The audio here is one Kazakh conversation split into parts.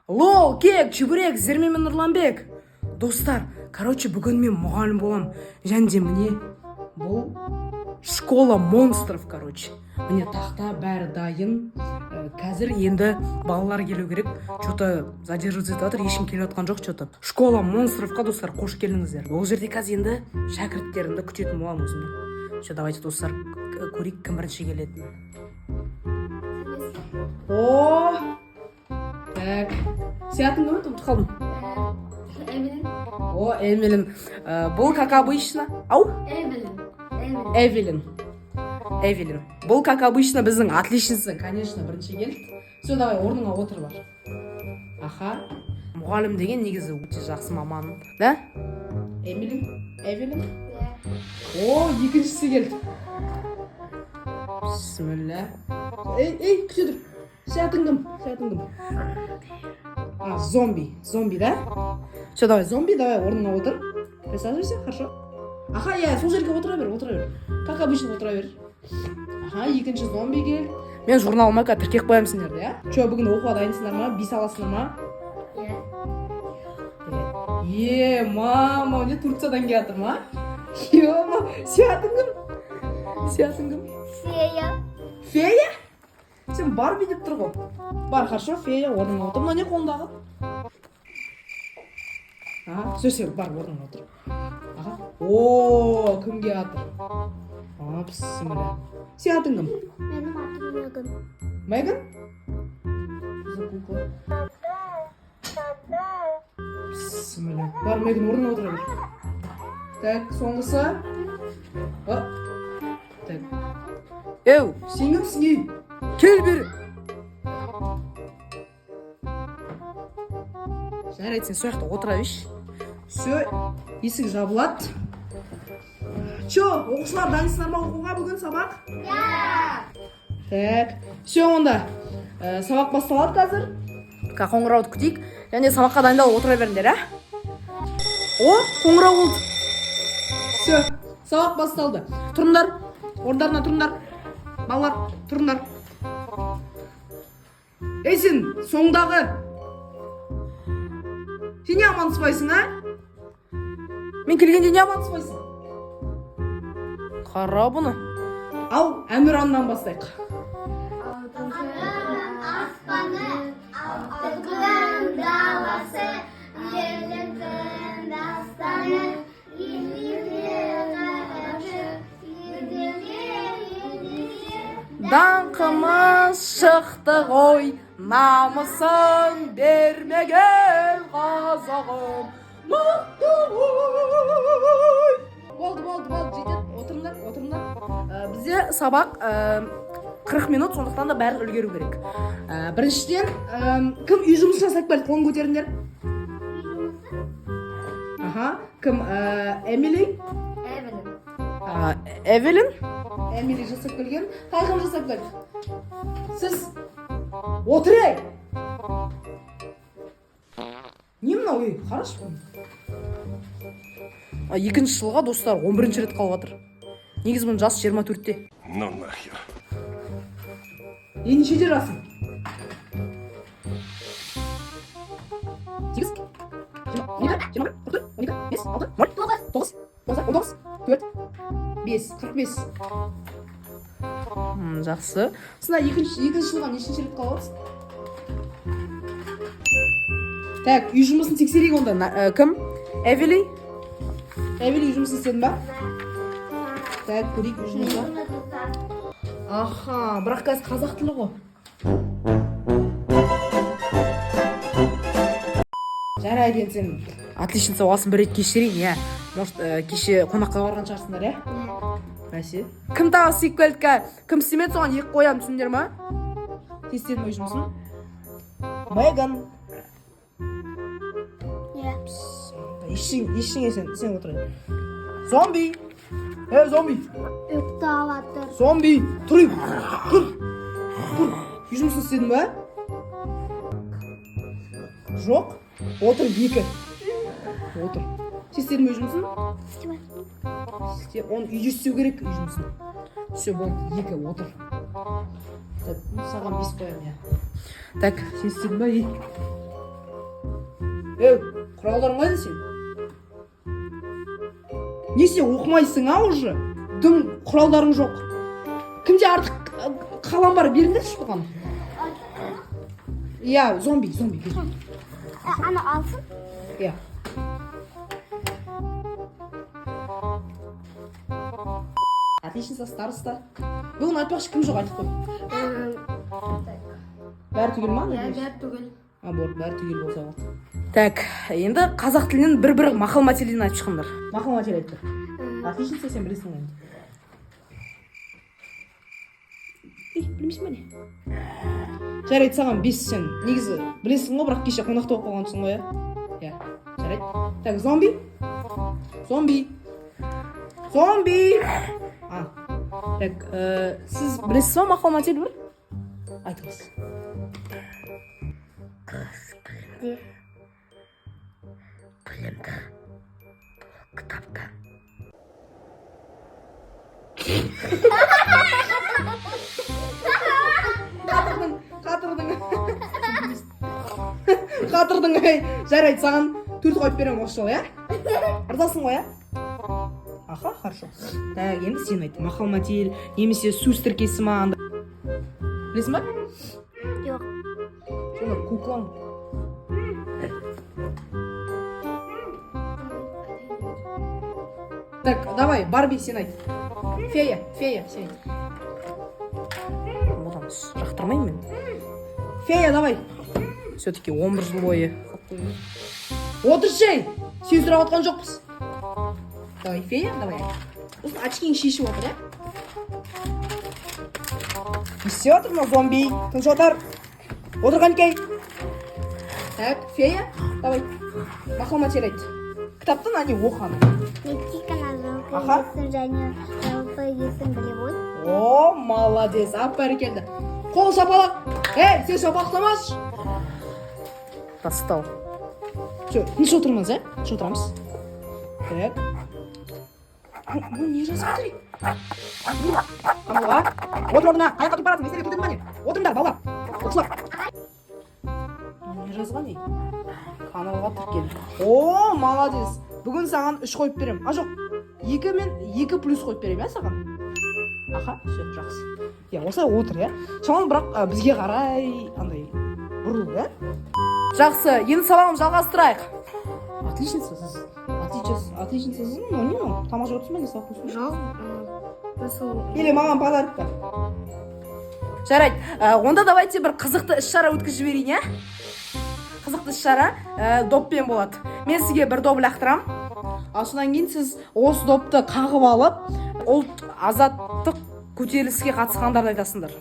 Лол, кек, чебурек, Зерме мен Нұрланбек. Достар, короче, бүгін мен мұғалім болам. Және де міне, бұл школа монстров, короче. Міне тақта бәрі дайын. Қазір енді балалар келу керек. Что-то задерживаться етіп жатыр, ешкім келіп жатқан жоқ что-то. Школа монстровқа, достар, қош келдіңіздер. Ол жерде қазір енді шәкірттерімді күтетін боламын өзімді. Все, давайте, достар, көрейік кім бірінші келетінін. О, так. Сиятың кім? Ұмытып қалдым. Эвелин. О, Эмилин. Бұл как обычно. Ау? Эвелин. Эвелин. Бұл как обычно біздің отличница, конечно, бірінші келді. Все, давай, орныңа отыр бар. Аха. Мұғалім деген негізі өте жақсы маман. Да? Эвелин? О, екіншісі келді. Бисмилля. Ей, күте тұр. Сиятың кім? А, зомби, да? Все, давай, зомби, давай, орныңа отыр. Присаживайся, хорошо. Аха, я, сол жерге отыра бер. Как обычно отыра бер. Аха, екінші зомби кел. Мен журналыма тіркеп қоямын сендерді, я? Че, бүгін оқуға дайынсыңдар ма? Би саласыңдар ма? Мама, не Турциядан келіп жатыр ма? Ема, сиятың кім? Фея? Сен Барби деп тұр ғой. Бар, хорошо, Фея, орныңа отыр. Мына не қолындағы? Все, бар, орныңа отыр. О, кім келіп жатыр? Бісміллә. Сиятың кім? Менің атым Меган. Меган? Бісміллә. Бар, Меган, орныңа отыра бер. Так, соңғысы. Так. Еу, сен кімсің, ей? Кел бері. Жарайды, сен сояқта отыра беш. Все, есік жабылады. Че, оқушылар дайынсыңдар ма оқуға бүгін сабақ? Так, все онда. Сабақ басталады қазір. Қоңырауды күтейік. Және сабаққа дайындалып отыра беріңдер, а? О, қоңырау болды. Все, сабақ басталды. Тұрыңдар, орындарына тұрыңдар. Балалар, тұрыңдар. Ей сен, соңдағы. Сен не амандаспайсың, а? Мен келгенде не амандаспайсың? Қара бұны. Ал, Әміраннан бастайық. Аспаны, алтын даласы, ерліктің дастаны, Даңқымыз шықты ғой, намысын бермеген қазағым. Мықты ғой. Болды, жетеді. Отырыңдар. Бізде сабақ 40 минут, сондықтан да бәрін үлгеру керек. Біріншіден, кім үй жұмыс жасап келді? Қолын көтеріңдер. Аха, кім? Эмили? Эвелин? Эмили жасап келген. Қайқым жасап келді? Сіз отырайық. Не мынау, ей, қарашы бұны. Екінші жылға, достар, 11-ші рет қалып жатыр. Негіз бұның жасы 24-те. Ну нахер. Нешеде жасың? 8, 21, 22, 5, 6, 9, 19, 4, 5, 45. Жақсы. Сында екінші жылға нешінші рет қалып жатсың? Так, үй жұмысын тексерейік онда. Кім? Эвели үй жұмысын істедің ба? Так, көрейік үй жұмысын. Аха, бірақ қазір қазақ тілі ғой. Жарайды, енді сен отличница боласың, бір рет кешірейін, я. Может, кеше қонаққа барған шығарсыңдар, я? Бәсе. Кім тағы сүйіп келді? Кім істемеді, соған екі қоямын, түсіндер ма? Тестедің үй жұмысын? Меган. Ештеңе сен отырайын. Зомби! Зомби! ұйықтаватыр. Зомби! Тұр! Үй жұмысын істедің ба? Жоқ? Отыр, екі. Отыр. Сен істедің үй жұмысын? Оны үйде істеу керек үй жұмысын. Все, болды, екі, отыр. Так, саған 5 қоямын, я. Так, сен істедің ба? құралдарың қайда сен? Не сен оқымайсың уже? Дым құралдарың жоқ. Кімде артық қалам бар, беріңдерші бұған. Иә, зомби. Ана алсын. Иә. Отлично, староста. Бүгін айтпақшы кім жоқ, айтып қой. Бәрі түгел ма? Бәрі түгел. Бәрі түгел болса болды. Так, енді қазақ тілінен бір мақал мәтелден айтып шықыңдар. Мақал мәтел айтты. Отлично, сен білесің енді. Білмейсің ба не? Жарайды, саған 5 сен. Негізі білесің ғой, бірақ кеше қонақта оқып қалғансың ғой, иә? Жарайды. Так, зомби. Так, сіз білесіз ба мақал мәтел бір? Айтыңыз. Қыз білімде, білімді бұл кітапта. Қатырдың, жарайды, саған 4 қойып берем осы жол, иә? Ырзасың ғой, иә? Аха, хорошо. Так, енді сен айт, мақал мәтел, немесе сөз тіркесі ма? Білесің ба? Жоқ. Сонда куклаң. Так, давай, Барби, сен айт. Фея, сен айт. Одан жақтырмаймын мен. Фея, давай. Все-таки 11 жыл бойы. Отыршы, сен сұрап отқан жоқпыз. Давай, фея, давай. Осы очкиң шешіп отыр, ә? Не істеп отыр мына зомби? Тыныш отыр. Отырған кей. Так, фея, давай. Мақал мәтел айт. Кітаптан әне оқаны. Мексиканың жалпы Аха. есім және жалпы есім біле ғой. О, молодец, бәрекелді. Қол шапалақ. Сен шапалақтамашы. Тастау. Тыныш отырмыз, ә? Тыныш отырамыз. Так. Бұл не жазып отыр? Балалар, отыр орнына. Қаяққа кетіп барасың? Естерге тұрдың ба не? Отырыңдар, балалар. Оқшылар. Не жазған не? Каналға тіркел. О, молодец. Бүгін саған 3 қойып берем. Жоқ, 2 мен 2 плюс қойып берем, ә саған? Аха, все, жақсы. Осылай отыр, иә? Шамалы бірақ бізге қарай андай бұрыл, иә? Жақсы, енді сабағын жалғастырайық. Отличница сіз. Отличница сіз, не? Тамаша отырсың ба, не сабақ болсын? Или маған подарок бар. Жарайды, онда давайте бір қызықты іс-шара өткізіп жіберейін, иә? Қызықты іс-шара доппен болады. Мен сізге бір доп лақтырам. Содан кейін сіз осы допты қағып алып, ұлт азаттық көтеріліске қатысқандарды айтасыңдар.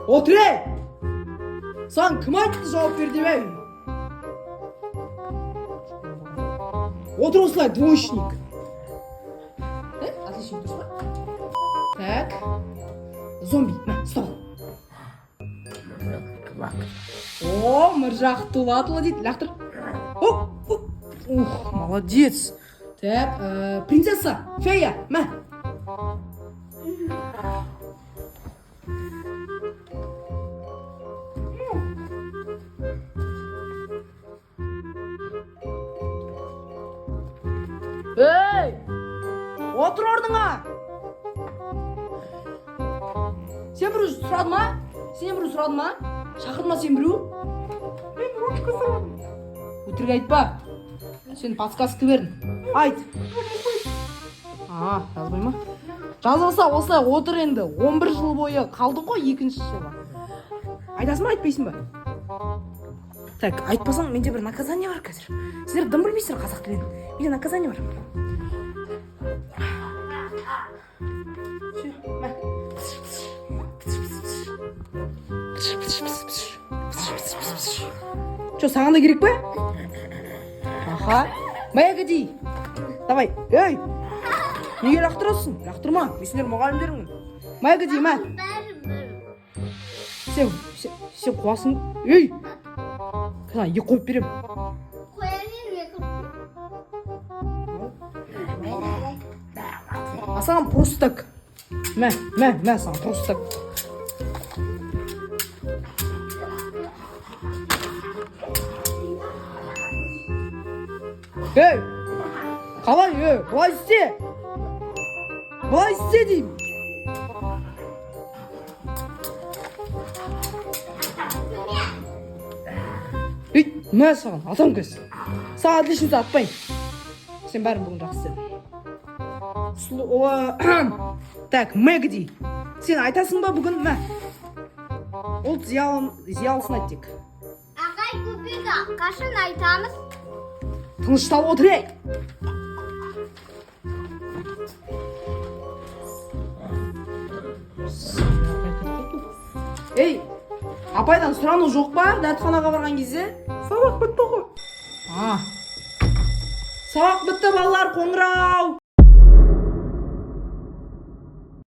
Отыр! Саған кім айтты жауап бер деп? Отыр осылай, двоечник. Отлично, дұрыс па? Так. Зомби, стоп. О, міржақ тулатылы дейді, лақтыр. Молодец. Так, принцесса, фея, мә. Отыр орныңа. Сен біреу сұрады ма? Шақырма сен біреу? Мен ручка сұрадым. Өтірік айтпа. Сен подсказка бердің. Айт. Жазбай ма? Жазылса осылай отыр енді. 11 жыл бойы қалдың ғой 2-ші жылға. Айтасың ба, айтпайсың ба? Так, айтпасаң, менде бір наказание бар қазір. Сіздер дым білмейсіздер қазақ тілін. Менде наказание бар. Что, саған да керек па? Аха. Маягоди. Давай. Ей. Неге лақтырасың? Лақтырма. Мен сендер мұғалімдеріңмін. Маягоди, ма. Сен қуасың. Ей. Қазан, 2 қойып берем. Саған просто так. мә саған просто. Ей, қалай, былай істе. Былай істе деймін. Ей, мә саған, атам кез. Саған отличница атпайын. Сен бәрін бүгін жақсы істедің. Так, Мэгди. Сен айтасың ба бүгін, мә? Ұлт зиялысын айт тек. Ағай көпегі қашан айтамыз? Тынышталып отырайық. Ей, апайдан сұрану жоқ па? Дәретханаға барған кезде? Сабақ бітті ғой. Сабақ бітті, балалар, қоңырау.